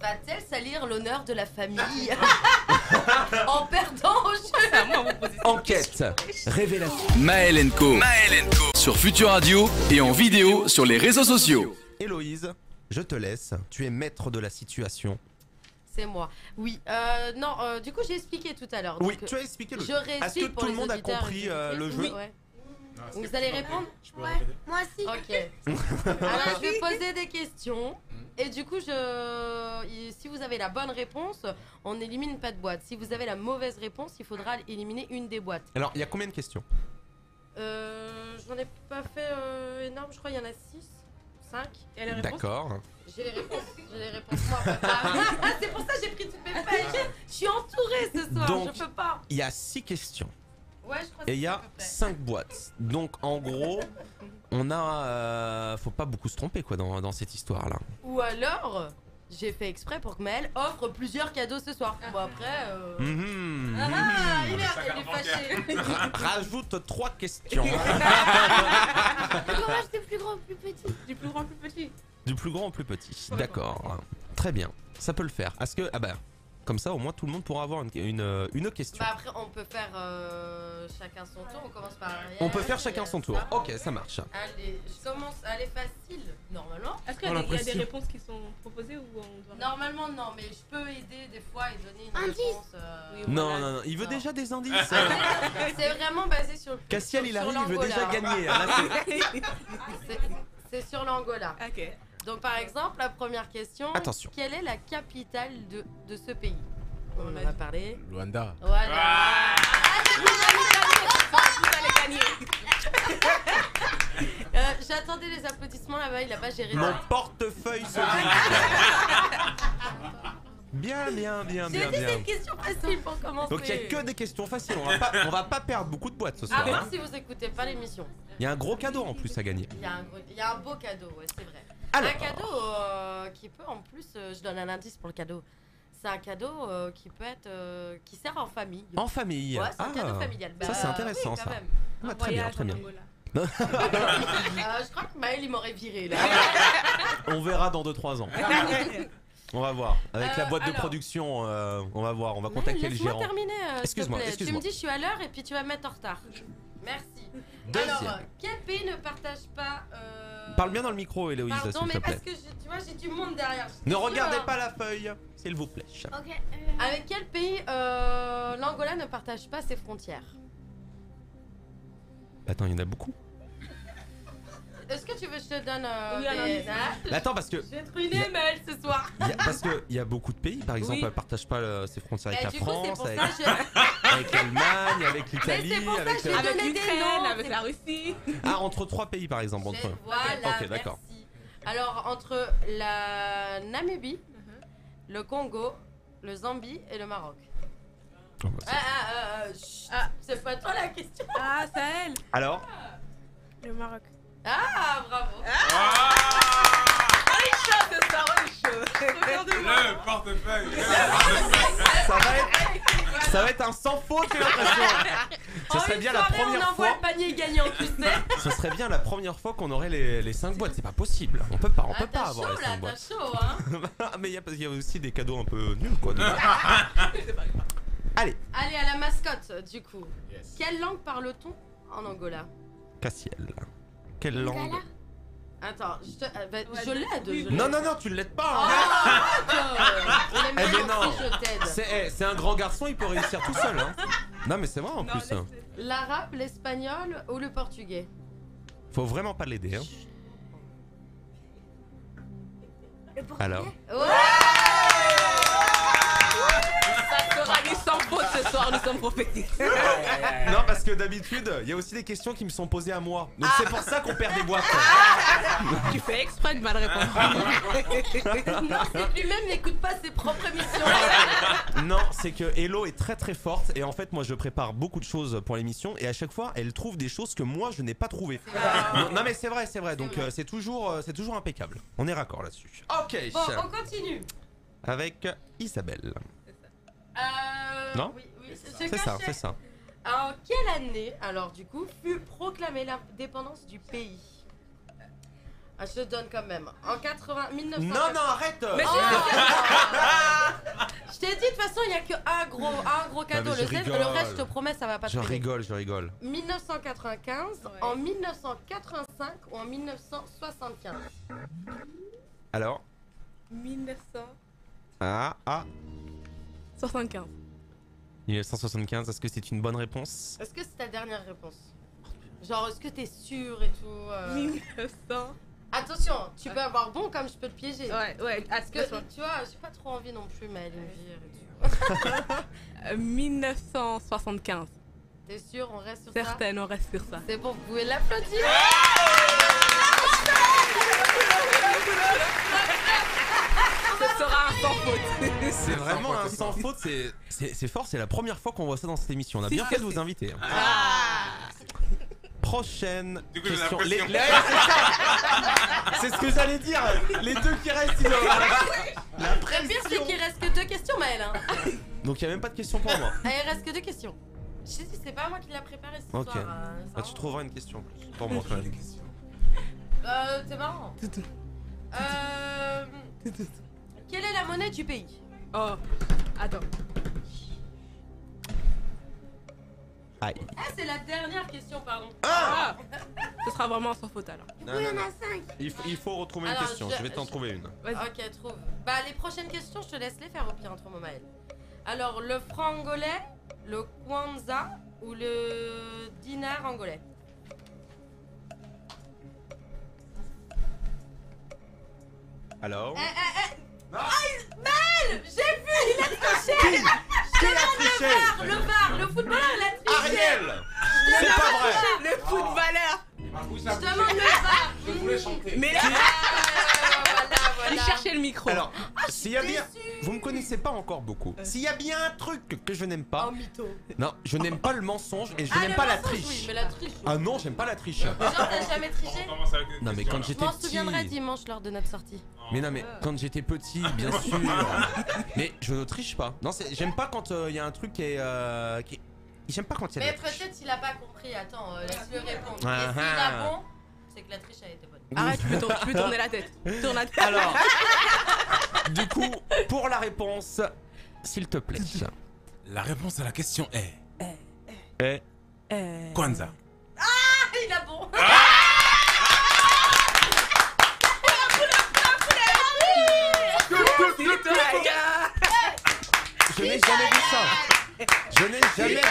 Va-t-elle salir l'honneur de la famille en perdant au jeu? Enquête, révélation. Maël Co. Sur Futur Radio et en vidéo sur les réseaux sociaux. Héloïse, je te laisse. Tu es maître de la situation. C'est moi. Oui. Non, du coup, j'ai expliqué tout à l'heure. Oui, donc, tu as expliqué le je jeu. Est-ce réexplique que pour tout le les monde a auditeurs compris et les le auditrices. jeu? Ouais. Vous allez répondre? Ouais, moi aussi. Ok. Alors, je vais poser des questions. Et du coup, si vous avez la bonne réponse, on élimine pas de boîte. Si vous avez la mauvaise réponse, il faudra éliminer une des boîtes. Alors, il y a combien de questions? J'en ai pas fait énorme, je crois qu'il y en a 6, 5. Et la réponse? D'accord. J'ai les réponses moi. C'est pour ça que j'ai pris toutes mes feuilles. Je suis entourée ce soir, Donc, je peux pas. il y a 6 questions. Ouais, je crois Et il y à a peu près. 5 boîtes. Donc, en gros, on a... faut pas beaucoup se tromper quoi dans cette histoire-là. Ou alors, j'ai fait exprès pour que Maël offre plusieurs cadeaux ce soir. Bon après... Mhm. Ah, il est fâché. Rajoute 3 questions. Comment du plus grand au plus petit? Du plus grand au plus petit. Du plus grand au plus petit. D'accord. Très bien. Ça peut le faire. Est-ce que... Ah bah... Comme ça, au moins, tout le monde pourra avoir une question. Bah après, on peut faire chacun son tour. On commence par Ariel. On peut faire chacun son tour. Ok, ça marche. Allez, je commence. Elle est facile, normalement. Est-ce qu'il y a des réponses qui sont proposées ou on doit... Normalement, non, mais je peux aider des fois et donner une Indice. réponse. Oui, Non, voilà. non, non, il veut Non. déjà des indices. C'est vraiment basé sur le. Cassiel, il sur arrive, il veut l'Angola. déjà gagner. Là, C'est sur l'Angola. Ok. Donc, par exemple, la première question. Attention. Quelle est la capitale de ce pays? On en a a parlé. Luanda. Voilà. Vous allez gagner. J'attendais les applaudissements là-bas, il a pas géré. Mon portefeuille se vide. Bien, bien, bien, J'ai bien, dit bien. cette question facile pour commencer. Donc il n'y a que des questions faciles. On va pas perdre beaucoup de boîtes ce À soir. voir hein. si vous écoutez pas l'émission. Il y a un gros cadeau en plus à gagner. Il y a un beau cadeau, ouais, c'est vrai. Alors. Un cadeau qui peut en plus, je donne un indice pour le cadeau. C'est un cadeau qui peut être, qui sert en famille. En famille. Ouais, c'est un cadeau familial. Ça c'est intéressant oui, ça. quand même. Ah, très bien, très bien. Je crois que Maël il m'aurait viré là. On verra dans 2-3 ans. On va voir. Avec la boîte de alors. production, on va voir. On va contacter le Laisse-moi gérant. terminer, Excuse-moi, s'il te plaît. Tu excuse-moi. me dis je suis à l'heure et puis tu vas me mettre en retard. Merci. Deuxième. Alors, quel pays ne partage pas... Parle bien dans le micro, Héloïse, Pardon, s'il mais te plaît. parce que tu vois, j'ai du monde derrière. Ne regardez pas la feuille, s'il vous plaît. Ok. Avec quel pays l'Angola ne partage pas ses frontières? Attends, il y en a beaucoup. Est-ce que tu veux que je te donne Oui, un indice. Mais attends, parce que... Je vais te ruiner Maël ce soir. Parce qu'il y a beaucoup de pays, par exemple, Oui. ne partagent pas ses frontières avec Et la du coup, c'est France, pour avec, ça que avec l'Allemagne, avec Mais l'Italie, c'est pour ça avec... que je- Avec donner des l'Ukraine, noms, avec c'est- la Russie. Ah, entre 3 pays, par exemple. Entre... Voilà, Ok, d'accord. merci. Alors, entre la Namibie, le Congo, le Zambie et le Maroc. Oh, bah, Chut, Ah. c'est pas toi la question. Ah, Sahel. Alors Le Maroc. Ah, bravo. Ce soir, on est chaud. Le portefeuille. ça va être un sans faute, j'ai l'impression. Ce En serait une bien la soirée, première on envoie fois. le panier gagnant, tu sais. Ce serait bien la première fois qu'on aurait les 5 boîtes. C'est pas possible. On peut pas, Ah, t'as avoir chaud les là, 5 t'as boîtes. chaud, hein. Mais il y a aussi des cadeaux un peu nuls, quoi. Allez, Allez, à la mascotte, du coup. Yes. Quelle langue parle-t-on en Angola? Cassiel. Quelle langue? Lingala. Attends, je Ouais, l'aide. oui, je oui. Non, l'aide. non, non, tu l'aides pas. Oh, hein. arrête. On est Eh mais meilleur non. si je t'aide. C'est un grand garçon, il peut réussir tout seul. Hein. Non, mais c'est vrai en Non, plus. laisse-le. L'arabe, l'espagnol ou le portugais? Faut vraiment pas l'aider. Hein. Le portugais. Alors Ouais. Ça sera des sans faute ce soir, nous sommes prophétiques. Non, parce que d'habitude, il y a aussi des questions qui me sont posées à moi. Donc c'est pour ça qu'on perd des boîtes. Tu fais exprès de mal répondre. Non, c'est que lui-même n'écoute pas ses propres émissions. Non, c'est que Hello est très très forte. Et en fait, moi je prépare beaucoup de choses pour l'émission. Et à chaque fois, elle trouve des choses que moi je n'ai pas trouvées. Non, mais c'est vrai, c'est vrai. Donc c'est toujours impeccable. On est raccord là-dessus. Ok. Bon, on continue. Avec Isabelle. Non Oui, oui, C'est ça, c'est ça. En quelle année, alors du coup, fut proclamée l'indépendance du pays? Ah, je te donne quand même. En 1900. Non, non, arrête. Mais Oh, façon, il n'y a qu'un gros cadeau. mais je Le rigole. reste, je te promets, ça va pas Je te rigole, je rigole. 1995, Ouais. en 1985 ou en 1975. Alors 1975. 1975, est-ce que c'est une bonne réponse? Est-ce que c'est ta dernière réponse? Genre, est-ce que t'es sûr et tout 1900. Attention, tu peux avoir bon comme je peux te piéger. Ouais, Parce que attention. tu vois, j'ai pas trop envie non plus, mais elle me vire et tout. 1975. T'es sûr, on reste sur Certaine, on reste sur ça. ça? C'est bon, vous pouvez l'applaudir. Ce sera un sans faute. C'est vraiment un sans faute, c'est fort, c'est la première fois qu'on voit ça dans cette émission. On a bien fait de vous inviter. hein. Prochaine Du coup, j'ai question. l'impression. C'est ce que j'allais dire. Les deux qui restent, ils ont la Le pire, c'est pression. qu'il reste que 2 questions, Maëlle. Hein. Donc il n'y a même pas de question pour moi. Ah, il reste que 2 questions. Je sais, c'est pas moi qui l'a préparé cette Ok. histoire. Ah, tu trouveras une question pour moi quand même. C'est marrant. Quelle est la monnaie du pays? Oh, attends. Aïe. Ah, c'est la dernière question, pardon. Ah Ce sera vraiment un sans faute alors. Du coup, il y en a 5. Il faut retrouver une Alors, question. Je vais t'en trouver une. Vas-y. Ok, trouve. Bah, les prochaines questions, je te laisse les faire au pire entre moi, Maëlle. Alors, le franc angolais, le kwanza ou le dinar angolais? Alors Maëlle, j'ai vu, il a triché. Qui a triché? Le VAR, le footballeur, il a triché. Ariel. C'est pas vrai. Le footballeur. Je demande le VAR. Je voulais chanter. Mais là, il cherchait le micro. Alors, s'il y a bien, vous me connaissez pas encore beaucoup. S'il y a bien un truc que je n'aime pas, Oh, mytho. non, je n'aime pas le mensonge et je Ah, n'aime le pas la mensonge, triche. Oui, mais la triche. Ah non, j'aime pas la triche. Genre, t'as jamais triché? On commence avec une Non mais question, quand là. Je j'étais m'en petit. souviendrai dimanche lors de notre sortie. Mais non mais quand j'étais petit, bien sûr. Mais je ne triche pas. Non, j'aime pas quand il y a un truc qui est, j'aime pas quand il y a de Mais la triche. peut-être il a pas compris. Attends, laisse-le répondre. Ah, Et s'il ah. a bon, c'est que la triche a été bonne. Arrête, tu peux tourner la tête. Tourne la tête. Alors, du coup, pour la réponse, s'il te plaît. La réponse à la question est Eh, Kwanza. Il a bon. je n'ai jamais vu ça. Je n'ai jamais vu ça.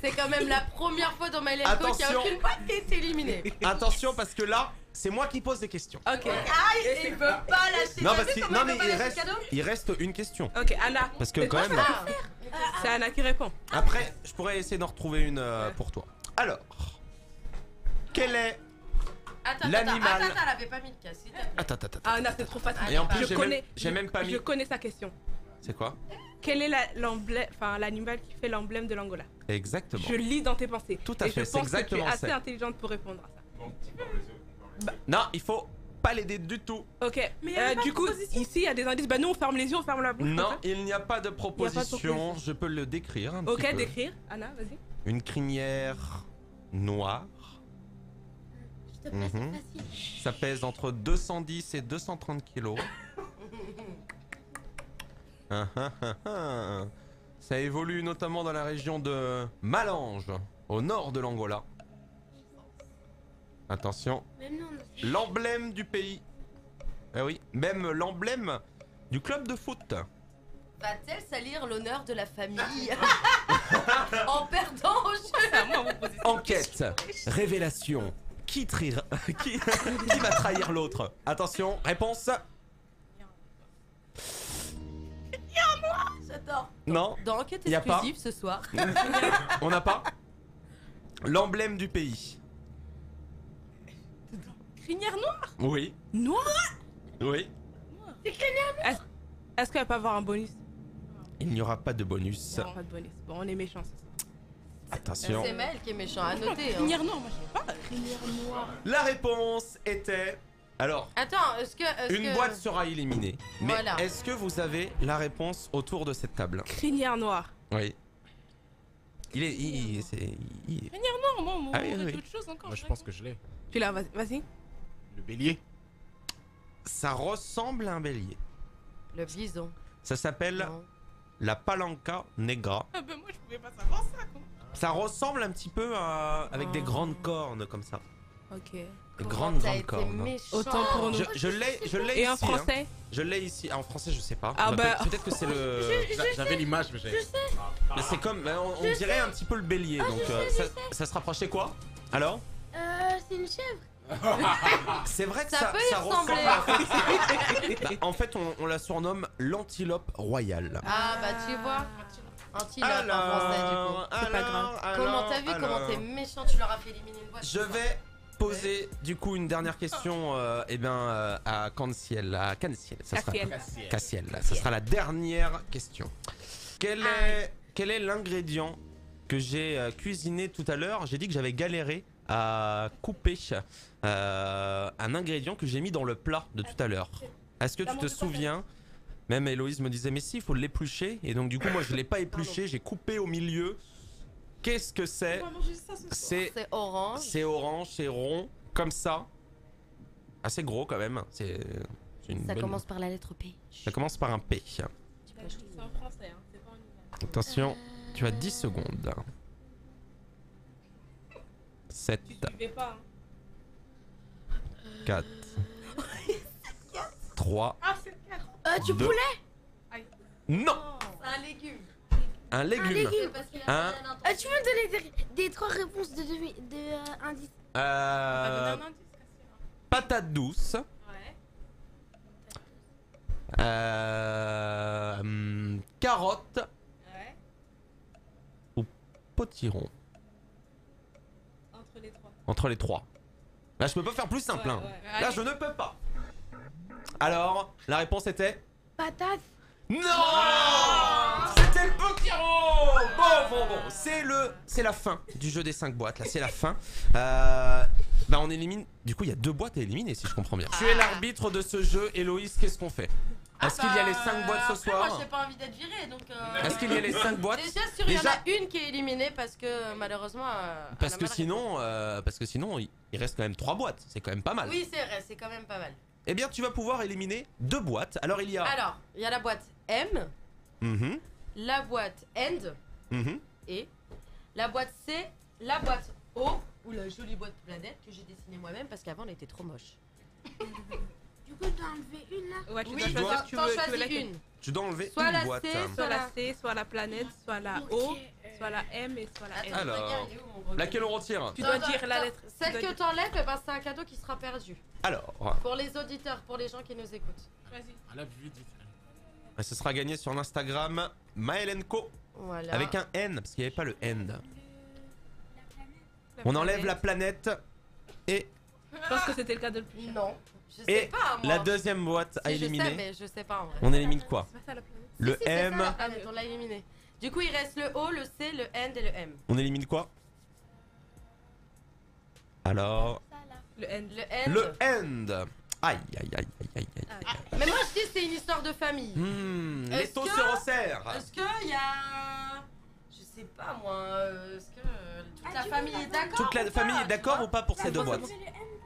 C'est quand même la première fois dans My Let's Go qu'il n'y a Attention. aucune boîte qui est éliminée. Attention parce que là, c'est moi qui pose des questions. Ok. Aïe, il veut pas lâcher. Non, T'as parce vu qu'il comment non, il mais veut pas il lâcher reste, le cadeau? il reste une question. Ok, Anna. Parce que C'est quand toi, même. Ah, C'est Anna qui répond. Après, je pourrais essayer d'en retrouver une pour toi. Alors, quel est. attends, L'animal. elle avait pas mis le casque. Attends. Ah, Anna, c'est trop facile. Et en plus, Je j'ai même pas mis. Je connais sa question. C'est quoi? Quel est l'animal qui fait l'emblème de l'Angola? Exactement. Je lis dans tes pensées. Tout à Et fait, je c'est pense que tu es exactement assez ça. intelligente pour répondre à ça. Non, il faut pas l'aider du tout. Ok. Mais il y a pas Du de coup, proposition. ici, il y a des indices. Bah, nous, on ferme les yeux, on ferme la bouche. Non, comme il n'y a pas de proposition. proposition. Je peux le décrire un ça. petit Ok, peu. d'écrire. Anna, vas-y. Une crinière noire. S'il te plaît, Mhm. c'est facile. Ça pèse entre 210 et 230 kilos. Ça évolue notamment dans la région de Malange, au nord de l'Angola. Attention, Même nous, on a... l'emblème du pays. Eh oui, même l'emblème du club de foot. Va-t-elle salir l'honneur de la famille en perdant au jeu? Enquête, révélation. Qui va trahir l'autre? Attention, réponse. J'adore. Non, Dans Enquête Y a pas. exclusive ce soir. on n'a pas. L'emblème du pays. Crinière noire. Oui, Noire. oui. Est-ce qu'elle peut avoir un bonus? Il n'y aura pas de bonus. Non, pas de bonus. Bon, on est méchants ce soir. Attention. C'est Mel qui est méchant à noter. Hein. Crinière noire, moi je sais pas. Crinière noire. La réponse était. Alors, Attends, est-ce que. une boîte sera éliminée. Mais Voilà. est-ce que vous avez la réponse autour de cette table? Crinière noire. Oui. Il est. Crinière noire, moi, Ah oui, on aurait oui. d'autres choses encore. Moi, je pense que je l'ai. Tu l'as, vas-y. Le bélier. Ça ressemble à un bélier. Le bison. Ça s'appelle Non. la palanca negra. Ah bah moi je pouvais pas savoir ça quoi. Ça ressemble un petit peu avec des grandes cornes comme ça. Ok. Des Comment grandes t'as été cornes. méchant. Autant pour nous. Je l'ai Et en ici. Hein. français? Je l'ai ici. Ah, en français, je sais pas. Ah bah- Peut-être que c'est le. J'avais l'image, mais j'avais. Mais c'est comme. On dirait un petit peu le bélier. Donc ça se rapprochait quoi? Alors? C'est une chèvre. C'est vrai que Ça ça, peut y ressemble. ressembler. Bah, en fait, on la surnomme l'antilope royale. Ah bah tu vois. Antilope en français du coup. C'est pas grave. Comment t'as vu comment t'es méchant, tu leur as fait éliminer une boîte. Je vais poser du coup une dernière question à Canciel. À Canciel. Ça sera Cassiel. Cassiel. Ça sera la dernière question. Quel est l'ingrédient que j'ai cuisiné tout à l'heure? J'ai dit que j'avais galéré à couper un ingrédient que j'ai mis dans le plat de tout à l'heure. Est-ce que tu te souviens? Même Héloïse me disait mais si, il faut l'éplucher. Et donc du coup moi je l'ai pas épluché, j'ai coupé au milieu. Qu'est-ce que c'est? C'est orange. C'est orange, c'est rond, comme ça. Assez gros quand même. C'est une Ça bonne- commence par la lettre P. Ça commence par un P. C'est en français, hein. C'est pas en anglais. Attention, tu as 10 secondes. 7, Tu suivais pas. Hein. 4, 3, Ah c'est le cas. Du Deux. poulet. non, C'est un légume. un légume. légume. Parce qu'il Hein a Tu peux me donner des 3 réponses de indices. On va donner un indice, Cassiel. Patate douce, Ouais. carotte Ouais. ou potiron. Entre les trois. Entre les trois. Là, je peux pas faire plus simple. Hein. Ouais. Là, je ne peux pas. Alors, la réponse était Patate. non. C'était le potiron. Bon. C'est la fin du jeu des 5 boîtes. Là, c'est la fin. Bah, on élimine. Du coup, il y a 2 boîtes à éliminer, si je comprends bien. Tu es l'arbitre de ce jeu, Héloïse. Qu'est-ce qu'on fait? Est-ce qu'il y a les 5 boîtes ce Après, soir? moi j'ai pas envie d'être virée donc. Est-ce qu'il y a les 5 boîtes? Déjà sûr, il y en a une qui est éliminée parce que malheureusement. Parce que sinon, il reste quand même 3 boîtes. C'est quand même pas mal. Oui, c'est vrai, c'est quand même pas mal. Eh bien, tu vas pouvoir éliminer 2 boîtes. Alors, il y a. Alors, il y a la boîte M, Mhm, la boîte End mhm. et la boîte C, la boîte O ou la jolie boîte planète que j'ai dessinée moi-même parce qu'avant elle était trop moche. Du coup, je dois enlever une là. Ouais, tu Oui, dois choisir. Tu t'en veux choisis laquelle? une. Tu dois enlever Soit une la boîte. C, Soit la C, soit la planète, soit la O, Ok, soit la M et soit la N. Attends, Alors, regarde, il est où, mon gros Laquelle on retire? Tu dois Attends, dire la attends, lettre. Celle tu dois que dire- t'enlèves, eh ben, c'est un cadeau qui sera perdu. Alors, Pour les auditeurs, pour les gens qui nous écoutent. Vas-y. Vite. ce sera gagné sur l'Instagram Maëlenco Voilà. avec un N parce qu'il n'y avait pas le N. La On enlève planète. la planète et Je pense que c'était le cadeau le plus cher. Non, je sais Et pas moi. la deuxième boîte à Si, je sais, éliminer. mais je sais pas en vrai. On élimine quoi? C'est pas ça la planète. Le Si, c'est ça, M. la planète, on l'a éliminé. Du coup, il reste le O, le C, le N et le M. On élimine quoi? Alors, Le N. Le N. le End. Aïe aïe aïe aïe aïe aïe. Mais moi je dis c'est une histoire de famille. Les Est-ce taux que- se resserrent. Est-ce qu'il y a. Je sais pas moi. Est-ce que toute la tu famille veux est pas d'accord? Toute la ou famille pas, est d'accord tu ou pas pour ces deux pense boîtes?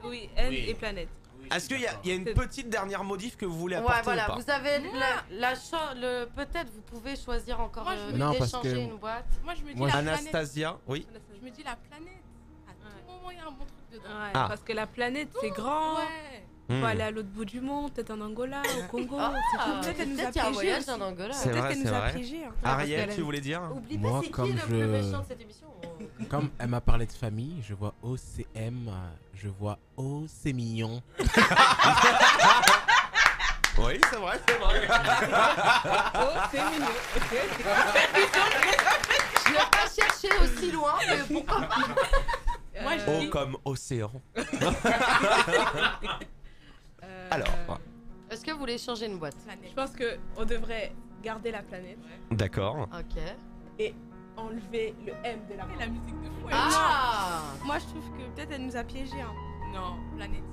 Oui, N Oui. et planète. Est-ce qu'il y a une petite dernière modif que vous voulez vois? apporter Ouais, voilà, ou pas? vous avez peut-être vous pouvez choisir encore Moi, je- Non, parce d'échanger que- une boîte. Moi, je me dis Moi, la planète. Anastasia, oui. Je me dis la planète. À tout moment, il y a un bon truc dedans. Ouais, Ah. parce que la planète c'est grand. Ouais. Hmm. Faut aller à l'autre bout du monde, peut-être en Angola, au Congo. Ah, Peut-être elle nous a peut-être qu'il y a un piégés voyage aussi. en Angola. C'est Peut-être vrai, qu'elle c'est nous a vrai. piégés. hein. Ariel, Parce tu voulais dire? Oublie Moi, pas c'est qui comme le plus je- méchant de cette émission. Comme elle m'a parlé de famille, je vois OCM, je vois O, c'est mignon. Oui, c'est vrai, c'est vrai. Oh, c'est mignon. Je n'ai pas cherché aussi loin, mais pourquoi pas? Moi, je O dis. comme océan. Euh, Alors, Est-ce que vous voulez changer une boîte? Je pense que on devrait garder la planète d'accord. Ok. et enlever le M de la La musique de fou. Ah! Moi, je trouve que peut-être elle nous a piégés. Hein. Non, planète.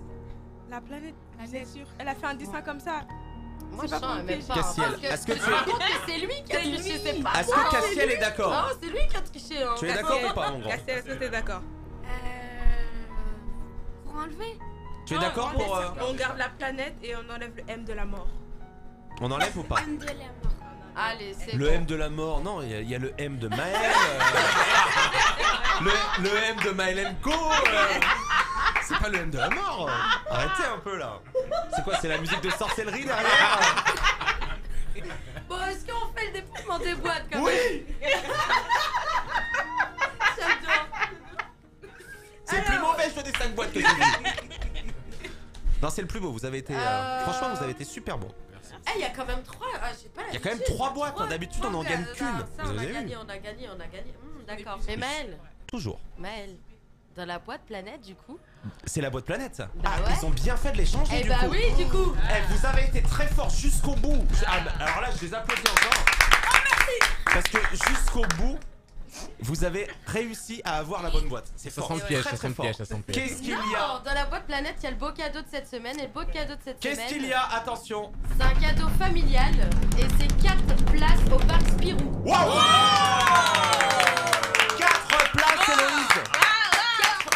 La planète, C'est sûr. elle a fait un dessin comme ça. Moi, C'est je pas sens pour même piéger. pas. Cassiel, Parce est-ce que je tu- me rends compte que c'est lui qui a triché, c'est pas Est-ce moi. que Cassiel est d'accord? Ah, c'est lui qui a triché. Hein. Tu es d'accord ou pas, mon grand? Cassiel, est-ce que t'es d'accord? Pour enlever. Tu es d'accord pour. On garde la planète et on enlève le M de la mort. On enlève ou pas? M de la mort. Allez, c'est Le bon. M de la mort, non, il y a le M de Maël. Le M de Maël Co. C'est pas le M de la mort. Arrêtez un peu là. C'est quoi? C'est la musique de sorcellerie derrière? Bon, est-ce qu'on fait le dépouillement des boîtes quand même? Oui. J'adore. C'est le plus mauvais jeu des 5 boîtes que j'ai vu. Non, c'est le plus beau. Vous avez été. Franchement, vous avez été super bon. Eh, il y a quand même 3. J'ai pas Il y a quand même 3 boîtes. D'habitude, on en gagne qu'une. Ça, Vous on a avez vu? gagné, on a gagné. D'accord. Mais Maël, Toujours. dans la boîte planète, du coup. C'est la boîte planète. Bah ouais. Ils ont bien fait de les changer Eh du bah coup. oui, du coup. Eh, vous avez été très fort jusqu'au bout. Alors là, je les applaudis encore. Parce que jusqu'au bout, vous avez réussi à avoir la bonne boîte. C'est Ça fort. sent le piège, Très, ça très sent le fort. piège, ça sent le piège. Qu'est-ce qu'il Non, y a? dans la boîte planète, il y a le beau cadeau de cette semaine. Et le beau cadeau de cette semaine, Qu'est-ce qu'il y a? Attention. c'est un cadeau familial. Et c'est 4 places au parc Spirou. Waouh! 4 places, Héloïse.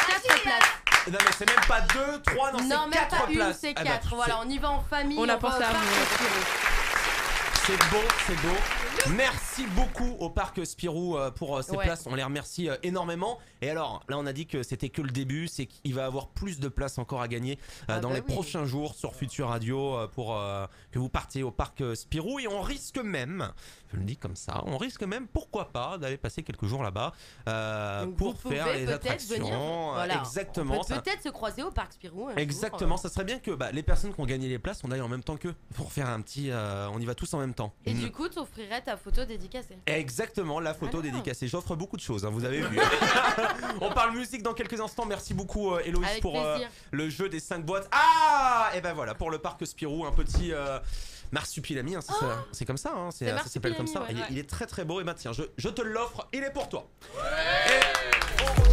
4 places. Non mais c'est même pas 2, 3, non, Non, c'est même 4 pas une, places. c'est Ah 4. bah, Voilà, on y va en famille. On a va pensé au à parc vous. Spirou. C'est beau, c'est beau. Merci beaucoup au parc Spirou pour ces Ouais. places. On les remercie énormément. Et alors, là, on a dit que c'était que le début. C'est qu'il va y avoir plus de places encore à gagner dans bah les oui. prochains jours sur Futur Radio pour que vous partiez au parc Spirou. Et on risque même, je le dis comme ça, on risque même, pourquoi pas, d'aller passer quelques jours là-bas Donc pour vous faire pouvez les peut-être attractions. venir. Voilà. Exactement. On peut ça- peut-être se croiser au parc Spirou. un jour. Exactement, ça serait bien que les personnes qui ont gagné les places, on aille en même temps qu'eux pour faire un petit. On y va tous en même temps. Et du coup, t'offrirais ta photo dédicacée. Exactement, la photo Voilà. dédicacée. J'offre beaucoup de choses, vous avez vu. On parle musique dans quelques instants. Merci beaucoup, Héloïse, Avec pour plaisir. le jeu des 5 boîtes. Ah, et ben voilà, pour le parc Spirou, un petit. Marsupilami, hein, c'est comme ça, hein, ça s'appelle comme ça. Marsupilami, ouais. Il est très très beau. Et bah tiens, je te l'offre, il est pour toi. Et on